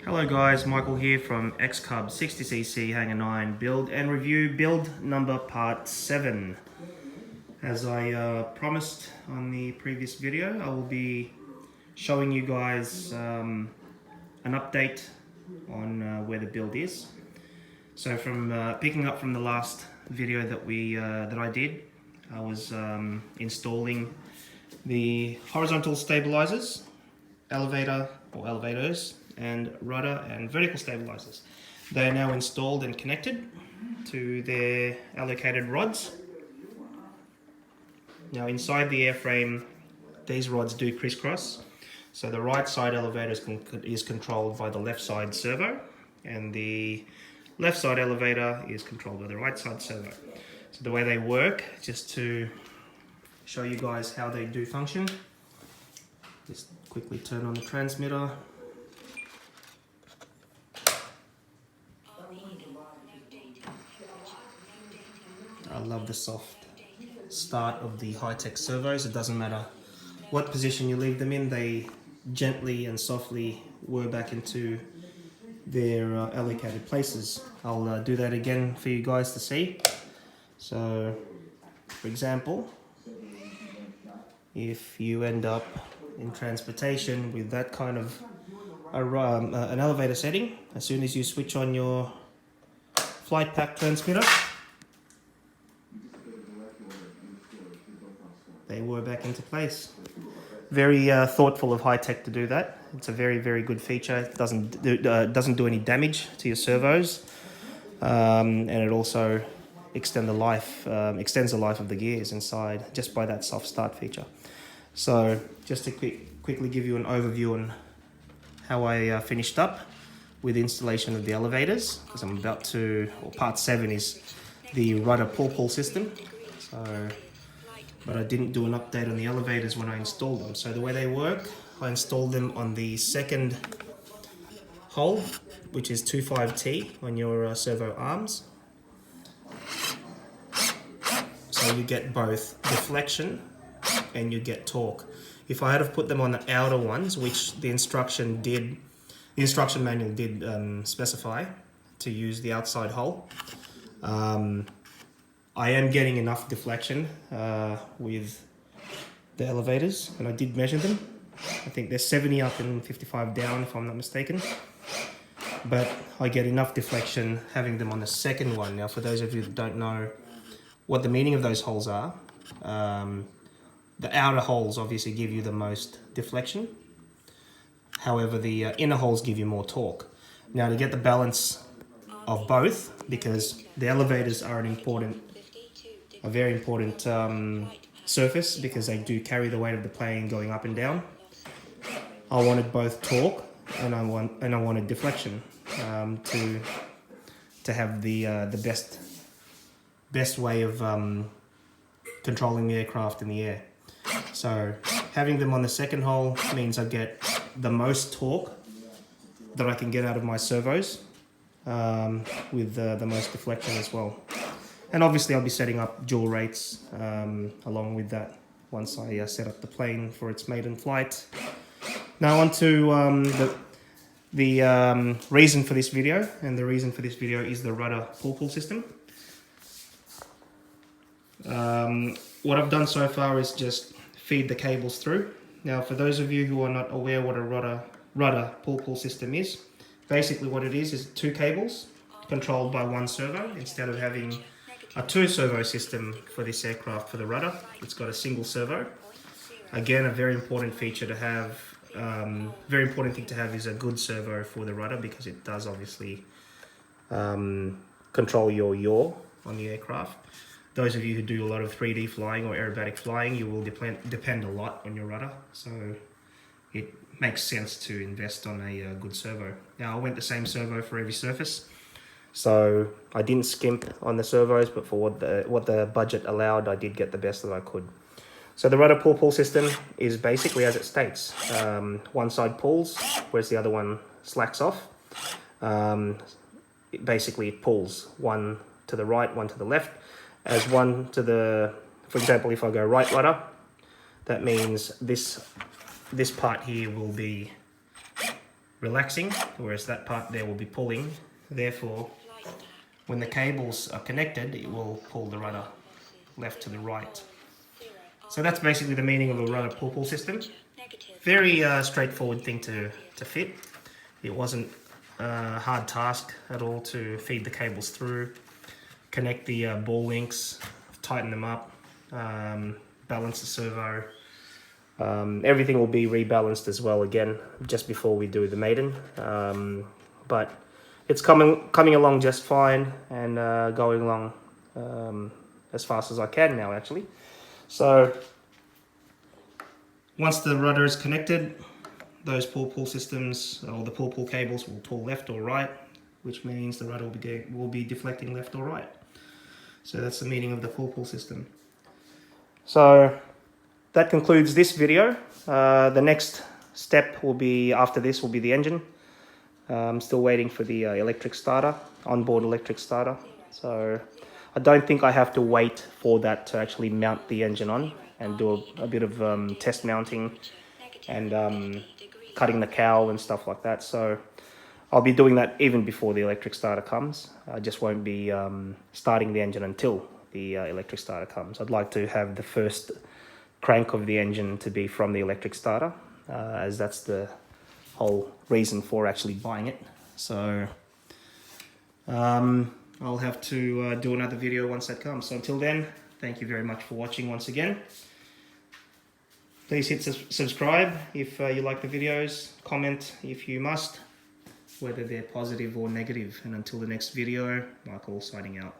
Hello guys, Michael here from Xcub 60cc Hangar 9 build and review build number part 7. As I promised on the previous video, I will be showing you guys an update on where the build is. So from picking up from the last video that I did, I was installing the horizontal stabilizers, elevators, and rudder and vertical stabilizers. They are now installed and connected to their allocated rods. Now inside the airframe, these rods do crisscross. So the right side elevator is controlled by the left side servo, and the left side elevator is controlled by the right side servo. So the way they work, just to show you guys how they do function, just quickly turn on the transmitter. I love the soft start of the high-tech servos. It doesn't matter what position you leave them in, they gently and softly whir back into their allocated places. I'll do that again for you guys to see. So, for example, if you end up in transportation with that kind of an elevator setting, as soon as you switch on your flight pack transmitter, they were back into place. Very thoughtful of high tech to do that. It's a very, very good feature. It doesn't do any damage to your servos, and it also extends the life of the gears inside just by that soft start feature. So just to quickly give you an overview on how I finished up with the installation of the elevators, because I'm about to, or part 7 is the rudder pull system. But I didn't do an update on the elevators when I installed them. So the way they work, I installed them on the second hole, which is 25T on your servo arms. So you get both deflection and you get torque. If I had have put them on the outer ones, which the instruction manual did specify to use the outside hole, I am getting enough deflection with the elevators, and I did measure them. I think they're 70 up and 55 down if I'm not mistaken. But I get enough deflection having them on the second one. Now for those of you that don't know what the meaning of those holes are, the outer holes obviously give you the most deflection. However, the inner holes give you more torque. Now to get the balance of both, because the elevators are a very important surface because they do carry the weight of the plane going up and down. I wanted both torque and I wanted deflection to have the best way of controlling the aircraft in the air. So having them on the second hole means I get the most torque that I can get out of my servos with the most deflection as well. And obviously I'll be setting up dual rates along with that once I set up the plane for its maiden flight. Now on to the reason for this video, and the reason for this video is the rudder pull system. What I've done so far is just feed the cables through. Now for those of you who are not aware what a rudder pull system is, basically what it is 2 cables controlled by one servo. Instead of having a 2 servo system for this aircraft for the rudder, it's got a single servo. Again, a very important feature to have, very important thing to have is a good servo for the rudder, because it does obviously control your yaw on the aircraft. Those of you who do a lot of 3D flying or aerobatic flying, you will depend a lot on your rudder, so it makes sense to invest on a good servo. Now I went the same servo for every surface, so I didn't skimp on the servos, but for what the budget allowed, I did get the best that I could. So the rudder pull system is basically as it states. One side pulls, whereas the other one slacks off. Basically it pulls one to the right, one to the left. As one to the, for example, if I go right rudder, that means this part here will be relaxing, whereas that part there will be pulling. Therefore, when the cables are connected, it will pull the rudder left to the right. So that's basically the meaning of a rudder pull system. Very straightforward thing to fit. It wasn't a hard task at all to feed the cables through, connect the ball links, tighten them up, balance the servo. Everything will be rebalanced as well again just before we do the maiden. But it's coming along just fine and going along as fast as I can now actually. So once the rudder is connected, those pull systems or the pull cables will pull left or right, which means the rudder will be deflecting left or right. So that's the meaning of the pull system. So that concludes this video. The next step will be, after this will be the engine. I'm still waiting for the electric starter, onboard electric starter. So I don't think I have to wait for that to actually mount the engine on and do a bit of test mounting and cutting the cowl and stuff like that. So I'll be doing that even before the electric starter comes. I just won't be starting the engine until the electric starter comes. I'd like to have the first crank of the engine to be from the electric starter, as that's the whole reason for actually buying it. So I'll have to do another video once that comes. So until then, thank you very much for watching once again. Please hit subscribe if you like the videos, comment if you must, whether they're positive or negative. And until the next video, Michael signing out.